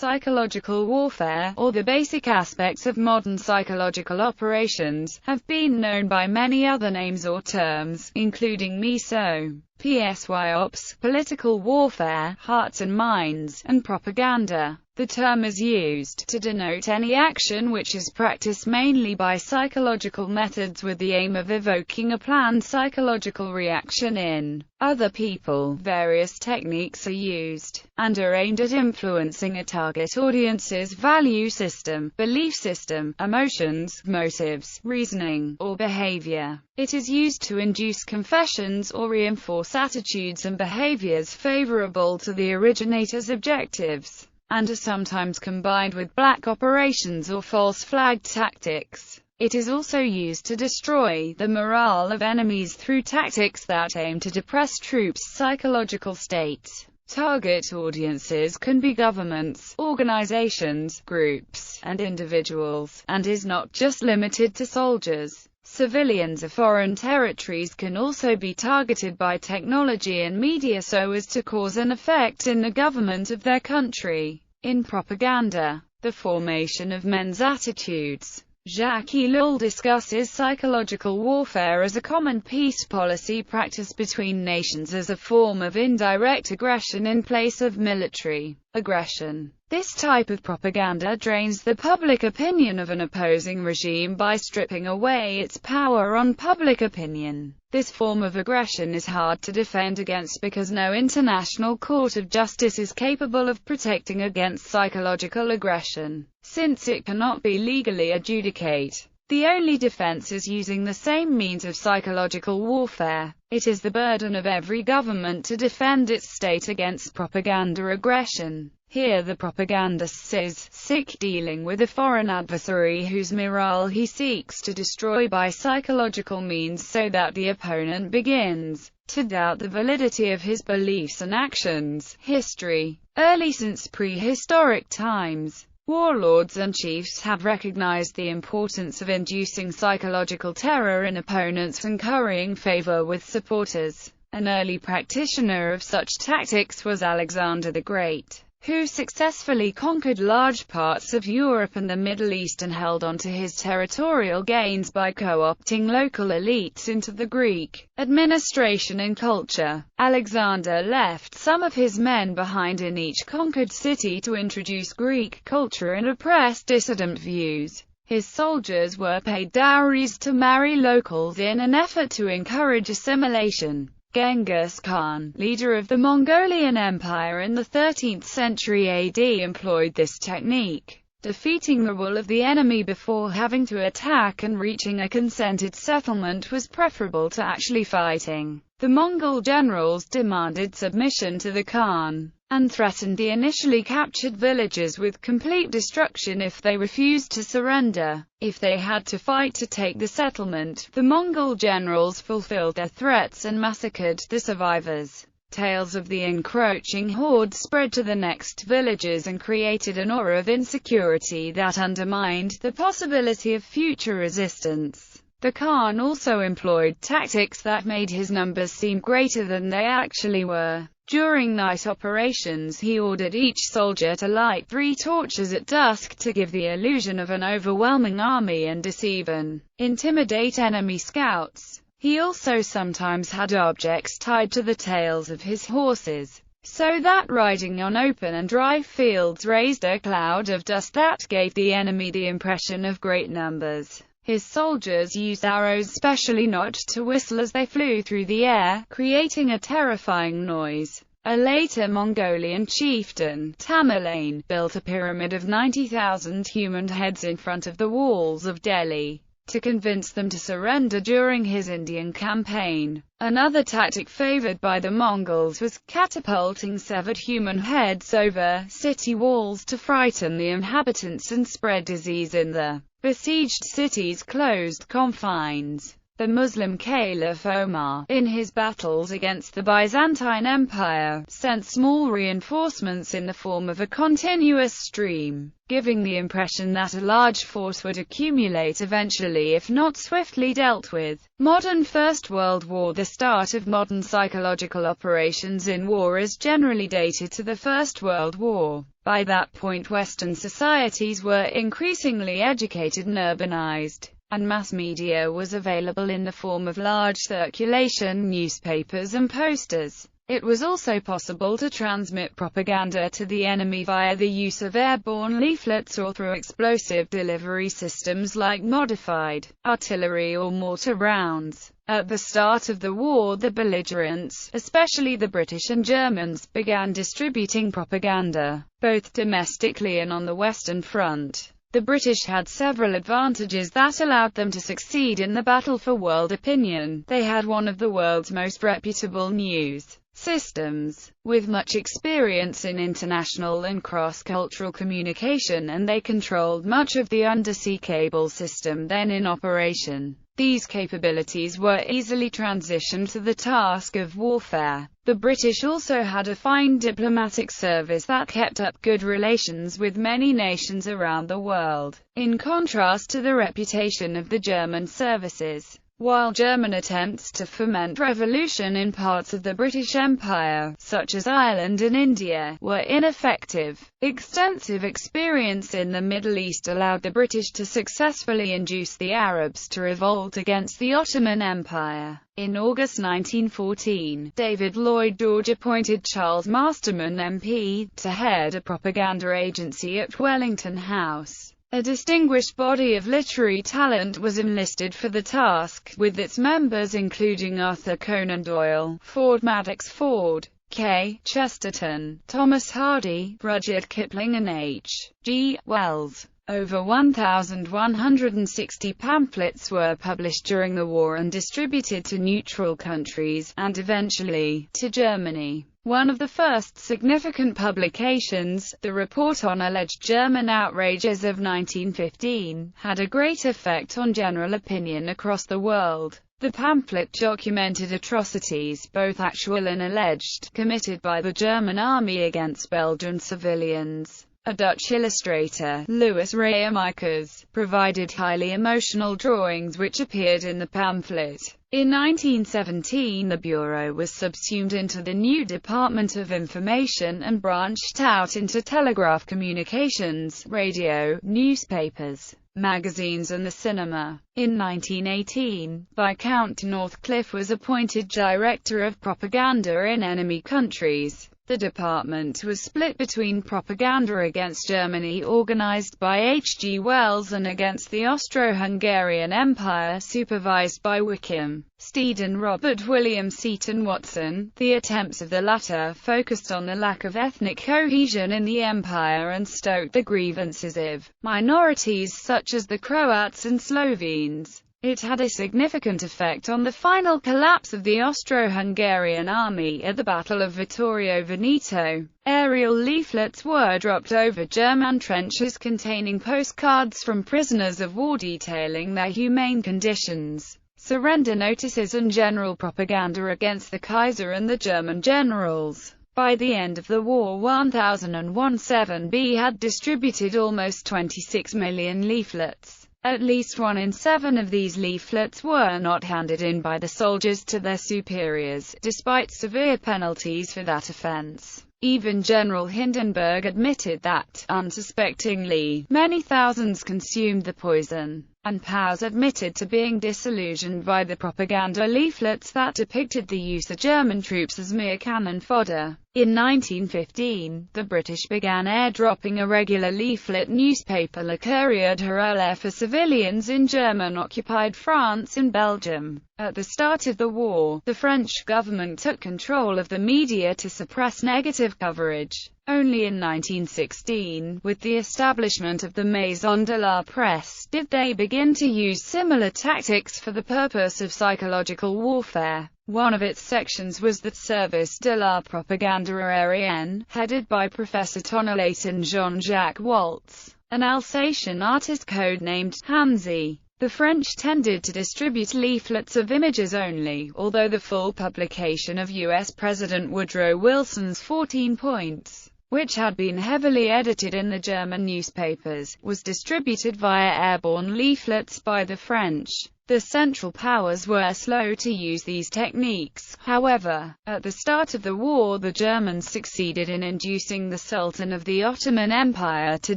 Psychological warfare, or the basic aspects of modern psychological operations, have been known by many other names or terms, including MISO, PSYOPs, political warfare, hearts and minds, and propaganda. The term is used to denote any action which is practiced mainly by psychological methods with the aim of evoking a planned psychological reaction in other people. Various techniques are used, and are aimed at influencing a target audience's value system, belief system, emotions, motives, reasoning, or behavior. It is used to induce confessions or reinforce attitudes and behaviors favorable to the originator's objectives, and are sometimes combined with black operations or false flag tactics. It is also used to destroy the morale of enemies through tactics that aim to depress troops' psychological states. Target audiences can be governments, organizations, groups, and individuals, and is not just limited to soldiers. Civilians of foreign territories can also be targeted by technology and media so as to cause an effect in the government of their country. In propaganda, the formation of men's attitudes. Jacques Ellul discusses psychological warfare as a common peace policy practice between nations as a form of indirect aggression in place of military aggression. This type of propaganda drains the public opinion of an opposing regime by stripping away its power on public opinion. This form of aggression is hard to defend against because no international court of justice is capable of protecting against psychological aggression, since it cannot be legally adjudicated. The only defense is using the same means of psychological warfare. It is the burden of every government to defend its state against propaganda aggression. Here the propagandist is sick dealing with a foreign adversary whose morale he seeks to destroy by psychological means so that the opponent begins to doubt the validity of his beliefs and actions. History. Early since prehistoric times, warlords and chiefs have recognized the importance of inducing psychological terror in opponents and currying favor with supporters. An early practitioner of such tactics was Alexander the Great, who successfully conquered large parts of Europe and the Middle East and held on to his territorial gains by co-opting local elites into the Greek administration and culture. Alexander left some of his men behind in each conquered city to introduce Greek culture and oppress dissident views. His soldiers were paid dowries to marry locals in an effort to encourage assimilation. Genghis Khan, leader of the Mongolian Empire in the 13th century AD, employed this technique, defeating the will of the enemy before having to attack, and reaching a consented settlement was preferable to actually fighting. The Mongol generals demanded submission to the Khan, and threatened the initially captured villages with complete destruction if they refused to surrender. If they had to fight to take the settlement, the Mongol generals fulfilled their threats and massacred the survivors. Tales of the encroaching horde spread to the next villages and created an aura of insecurity that undermined the possibility of future resistance. The Khan also employed tactics that made his numbers seem greater than they actually were. During night operations, he ordered each soldier to light 3 torches at dusk to give the illusion of an overwhelming army and deceive and intimidate enemy scouts. He also sometimes had objects tied to the tails of his horses, so that riding on open and dry fields raised a cloud of dust that gave the enemy the impression of great numbers. His soldiers used arrows specially notched to whistle as they flew through the air, creating a terrifying noise. A later Mongolian chieftain, Tamerlane, built a pyramid of 90,000 human heads in front of the walls of Delhi, to convince them to surrender during his Indian campaign. Another tactic favored by the Mongols was catapulting severed human heads over city walls to frighten the inhabitants and spread disease in the besieged cities' closed confines. The Muslim Caliph Omar, in his battles against the Byzantine Empire, sent small reinforcements in the form of a continuous stream, giving the impression that a large force would accumulate eventually if not swiftly dealt with. Modern First World War. The start of modern psychological operations in war is generally dated to the First World War. By that point, Western societies were increasingly educated and urbanized, and mass media was available in the form of large circulation newspapers and posters. It was also possible to transmit propaganda to the enemy via the use of airborne leaflets or through explosive delivery systems like modified artillery or mortar rounds. At the start of the war, the belligerents, especially the British and Germans, began distributing propaganda, both domestically and on the Western Front. The British had several advantages that allowed them to succeed in the battle for world opinion. They had one of the world's most reputable news systems, with much experience in international and cross-cultural communication, and they controlled much of the undersea cable system then in operation. These capabilities were easily transitioned to the task of warfare. The British also had a fine diplomatic service that kept up good relations with many nations around the world, in contrast to the reputation of the German services. While German attempts to foment revolution in parts of the British Empire, such as Ireland and India, were ineffective, extensive experience in the Middle East allowed the British to successfully induce the Arabs to revolt against the Ottoman Empire. In August 1914, David Lloyd George appointed Charles Masterman MP to head a propaganda agency at Wellington House. A distinguished body of literary talent was enlisted for the task, with its members including Arthur Conan Doyle, Ford Madox Ford, K. Chesterton, Thomas Hardy, Rudyard Kipling and H. G. Wells. Over 1,160 pamphlets were published during the war and distributed to neutral countries, and eventually, to Germany. One of the first significant publications, the Report on Alleged German Outrages of 1915, had a great effect on general opinion across the world. The pamphlet documented atrocities, both actual and alleged, committed by the German army against Belgian civilians. A Dutch illustrator, Louis Reyemekers, provided highly emotional drawings which appeared in the pamphlet. In 1917, the Bureau was subsumed into the new Department of Information and branched out into telegraph communications, radio, newspapers, magazines and the cinema. In 1918, Viscount Northcliffe was appointed Director of Propaganda in enemy countries. The department was split between propaganda against Germany organized by H. G. Wells and against the Austro-Hungarian Empire supervised by Wickham, Steed and Robert William Seton Watson. The attempts of the latter focused on the lack of ethnic cohesion in the empire and stoked the grievances of minorities such as the Croats and Slovenes. It had a significant effect on the final collapse of the Austro-Hungarian army at the Battle of Vittorio Veneto. Aerial leaflets were dropped over German trenches containing postcards from prisoners of war detailing their humane conditions, surrender notices and general propaganda against the Kaiser and the German generals. By the end of the war, 1001 7B had distributed almost 26 million leaflets. At least 1 in 7 of these leaflets were not handed in by the soldiers to their superiors, despite severe penalties for that offense. Even General Hindenburg admitted that, unsuspectingly, many thousands consumed the poison, and Powers admitted to being disillusioned by the propaganda leaflets that depicted the use of German troops as mere cannon fodder. In 1915, the British began airdropping a regular leaflet newspaper Le Courrier de Relais for civilians in German-occupied France and Belgium. At the start of the war, the French government took control of the media to suppress negative coverage. Only in 1916, with the establishment of the Maison de la Presse, did they begin to use similar tactics for the purpose of psychological warfare. One of its sections was the Service de la Propagande Aérienne, headed by Professor Tonnelet and Jean-Jacques Waltz, an Alsatian artist codenamed Hansi. The French tended to distribute leaflets of images only, although the full publication of U.S. President Woodrow Wilson's 14 points, which had been heavily edited in the German newspapers, was distributed via airborne leaflets by the French. The Central Powers were slow to use these techniques, however. At the start of the war, the Germans succeeded in inducing the Sultan of the Ottoman Empire to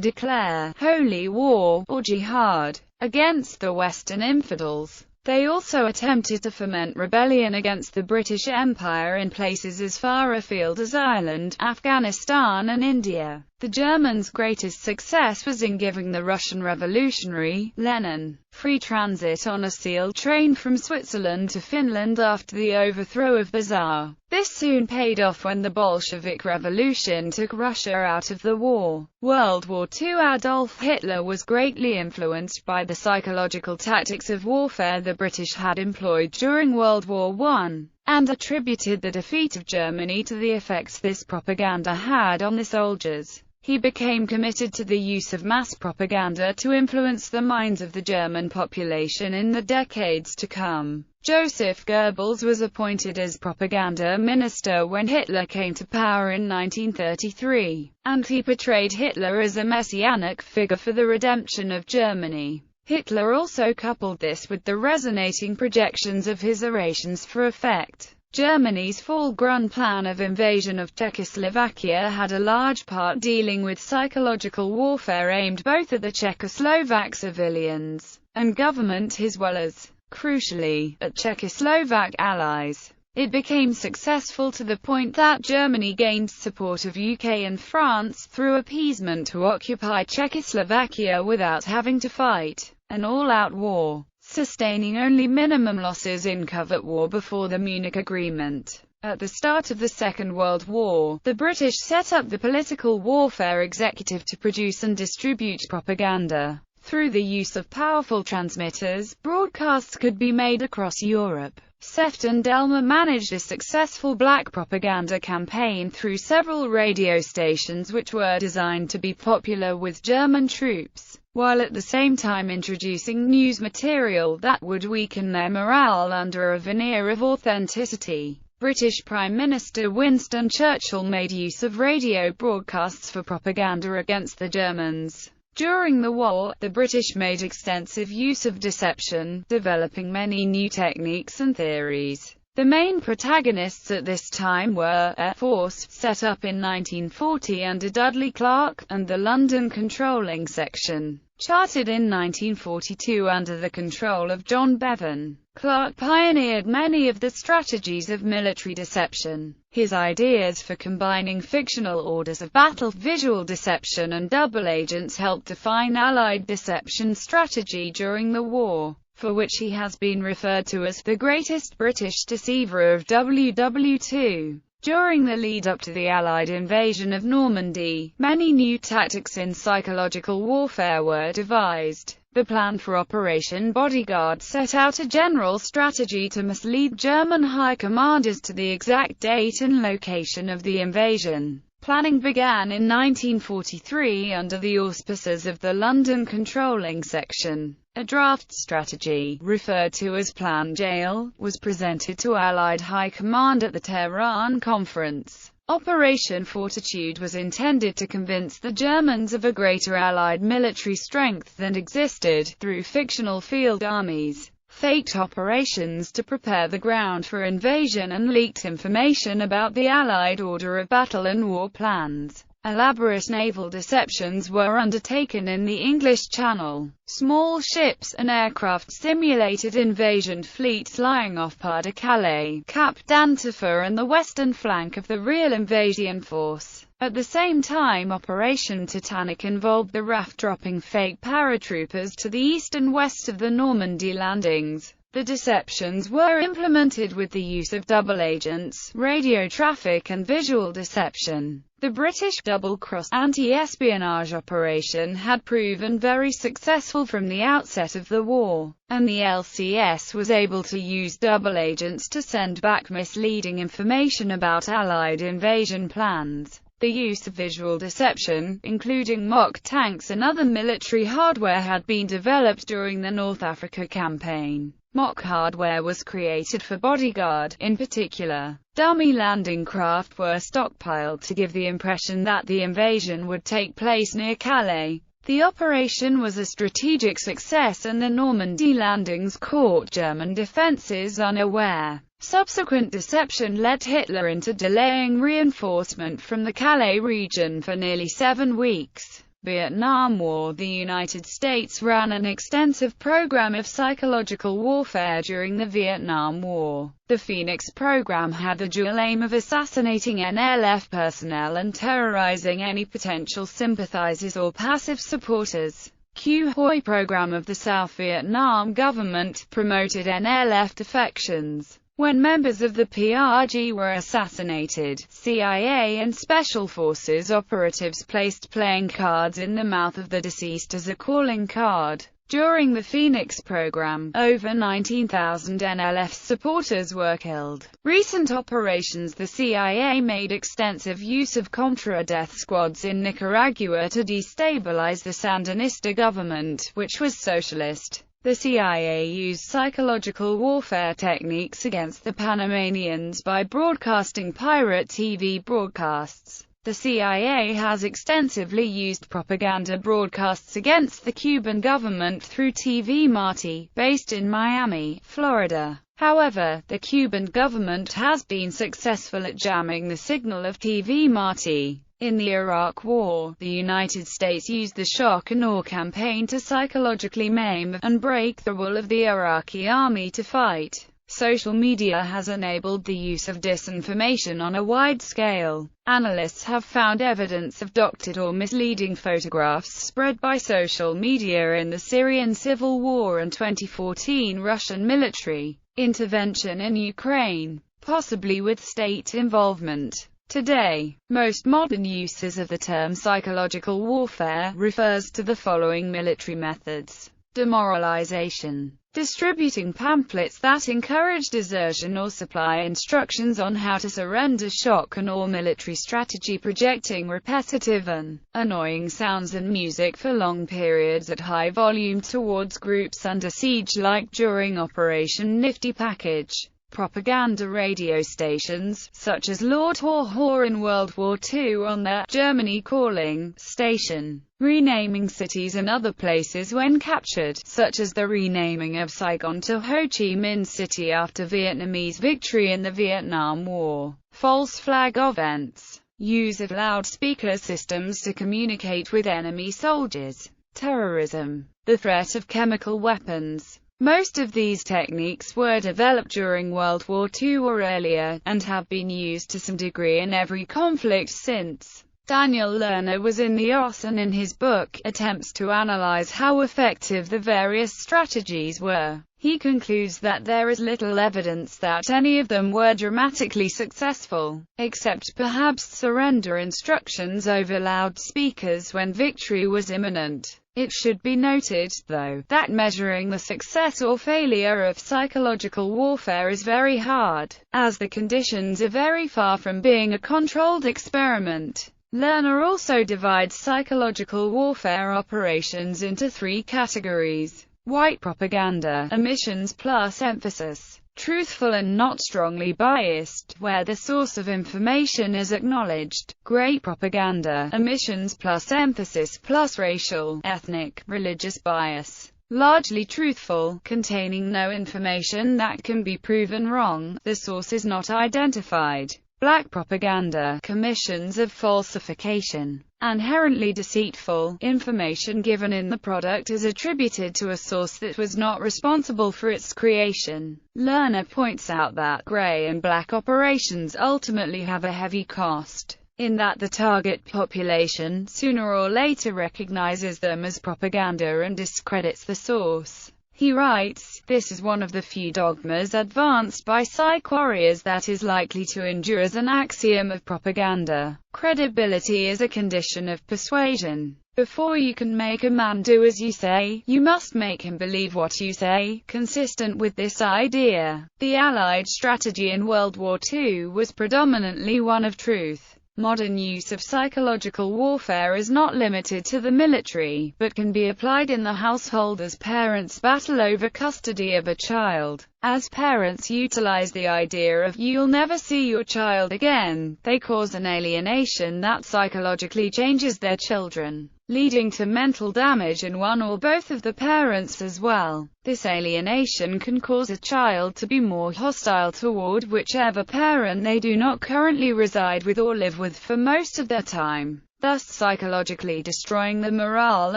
declare holy war, or jihad, against the Western infidels. They also attempted to foment rebellion against the British Empire in places as far afield as Ireland, Afghanistan and India. The Germans' greatest success was in giving the Russian revolutionary, Lenin, free transit on a sealed train from Switzerland to Finland after the overthrow of the Tsar. This soon paid off when the Bolshevik Revolution took Russia out of the war. World War II. Adolf Hitler was greatly influenced by the psychological tactics of warfare the British had employed during World War I, and attributed the defeat of Germany to the effects this propaganda had on the soldiers. He became committed to the use of mass propaganda to influence the minds of the German population in the decades to come. Joseph Goebbels was appointed as propaganda minister when Hitler came to power in 1933, and he portrayed Hitler as a messianic figure for the redemption of Germany. Hitler also coupled this with the resonating projections of his orations for effect. Germany's full-grown plan of invasion of Czechoslovakia had a large part dealing with psychological warfare aimed both at the Czechoslovak civilians and government as well as, crucially, at Czechoslovak allies. It became successful to the point that Germany gained support of UK and France through appeasement to occupy Czechoslovakia without having to fight an all-out war, sustaining only minimum losses in covert war before the Munich Agreement. At the start of the Second World War, the British set up the Political Warfare Executive to produce and distribute propaganda. Through the use of powerful transmitters, broadcasts could be made across Europe. Seft and Delmer managed a successful black propaganda campaign through several radio stations which were designed to be popular with German troops, while at the same time introducing news material that would weaken their morale under a veneer of authenticity. British Prime Minister Winston Churchill made use of radio broadcasts for propaganda against the Germans. During the war, the British made extensive use of deception, developing many new techniques and theories. The main protagonists at this time were Air Force, set up in 1940 under Dudley Clarke, and the London Controlling Section, chartered in 1942 under the control of John Bevan. Clarke pioneered many of the strategies of military deception. His ideas for combining fictional orders of battle, visual deception and double agents helped define Allied deception strategy during the war, for which he has been referred to as the greatest British deceiver of WW2. During the lead-up to the Allied invasion of Normandy, many new tactics in psychological warfare were devised. The plan for Operation Bodyguard set out a general strategy to mislead German high commanders to the exact date and location of the invasion. Planning began in 1943 under the auspices of the London Controlling Section. A draft strategy, referred to as Plan Jail, was presented to Allied High Command at the Tehran Conference. Operation Fortitude was intended to convince the Germans of a greater Allied military strength than existed, through fictional field armies, faked operations to prepare the ground for invasion, and leaked information about the Allied order of battle and war plans. Elaborate naval deceptions were undertaken in the English Channel. Small ships and aircraft simulated invasion fleets lying off Pas-de-Calais, Cap d'Antifer and the western flank of the real invasion force. At the same time, Operation Titanic involved the RAF dropping fake paratroopers to the east and west of the Normandy landings. The deceptions were implemented with the use of double agents, radio traffic and visual deception. The British double-cross anti-espionage operation had proven very successful from the outset of the war, and the LCS was able to use double agents to send back misleading information about Allied invasion plans. The use of visual deception, including mock tanks and other military hardware, had been developed during the North Africa campaign. Mock hardware was created for bodyguard, in particular. Dummy landing craft were stockpiled to give the impression that the invasion would take place near Calais. The operation was a strategic success and the Normandy landings caught German defenses unaware. Subsequent deception led Hitler into delaying reinforcement from the Calais region for nearly 7 weeks. Vietnam War. The United States ran an extensive program of psychological warfare during the Vietnam War. The Phoenix program had the dual aim of assassinating NLF personnel and terrorizing any potential sympathizers or passive supporters. Hoi program of the South Vietnam government promoted NLF defections. When members of the PRG were assassinated, CIA and Special Forces operatives placed playing cards in the mouth of the deceased as a calling card. During the Phoenix program, over 19,000 NLF supporters were killed. Recent operations. The CIA made extensive use of Contra death squads in Nicaragua to destabilize the Sandinista government, which was socialist. The CIA used psychological warfare techniques against the Panamanians by broadcasting pirate TV broadcasts. The CIA has extensively used propaganda broadcasts against the Cuban government through TV Marti, based in Miami, Florida. However, the Cuban government has been successful at jamming the signal of TV Marti. In the Iraq War, the United States used the shock and awe campaign to psychologically maim and break the will of the Iraqi army to fight. Social media has enabled the use of disinformation on a wide scale. Analysts have found evidence of doctored or misleading photographs spread by social media in the Syrian civil war and 2014 Russian military intervention in Ukraine, possibly with state involvement. Today, most modern uses of the term psychological warfare refers to the following military methods: demoralization, distributing pamphlets that encourage desertion or supply instructions on how to surrender; shock and awe military strategy, projecting repetitive and annoying sounds and music for long periods at high volume towards groups under siege, like during Operation Nifty Package. Propaganda radio stations, such as Lord Haw in World War II on the Germany Calling station, renaming cities and other places when captured, such as the renaming of Saigon to Ho Chi Minh City after Vietnamese victory in the Vietnam War. False flag events, use of loudspeaker systems to communicate with enemy soldiers. Terrorism, the threat of chemical weapons. Most of these techniques were developed during World War II or earlier, and have been used to some degree in every conflict since. Daniel Lerner was in the OSS, and in his book, attempts to analyze how effective the various strategies were, he concludes that there is little evidence that any of them were dramatically successful, except perhaps surrender instructions over loudspeakers when victory was imminent. It should be noted, though, that measuring the success or failure of psychological warfare is very hard, as the conditions are very far from being a controlled experiment. Lerner also divides psychological warfare operations into 3 categories: white propaganda, omissions plus emphasis; truthful and not strongly biased, where the source of information is acknowledged; gray propaganda, omissions plus emphasis plus racial, ethnic, religious bias; largely truthful, containing no information that can be proven wrong, the source is not identified; black propaganda, commissions of falsification, inherently deceitful, information given in the product is attributed to a source that was not responsible for its creation. Lerner points out that gray and black operations ultimately have a heavy cost, in that the target population sooner or later recognizes them as propaganda and discredits the source. He writes, "This is one of the few dogmas advanced by psych warriors that is likely to endure as an axiom of propaganda. Credibility is a condition of persuasion. Before you can make a man do as you say, you must make him believe what you say." Consistent with this idea, the Allied strategy in World War II was predominantly one of truth. Modern use of psychological warfare is not limited to the military, but can be applied in the household as parents battle over custody of a child. As parents utilize the idea of "you'll never see your child again," they cause an alienation that psychologically changes their children, leading to mental damage in one or both of the parents as well. This alienation can cause a child to be more hostile toward whichever parent they do not currently reside with or live with for most of their time, thus psychologically destroying the morale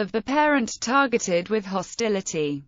of the parent targeted with hostility.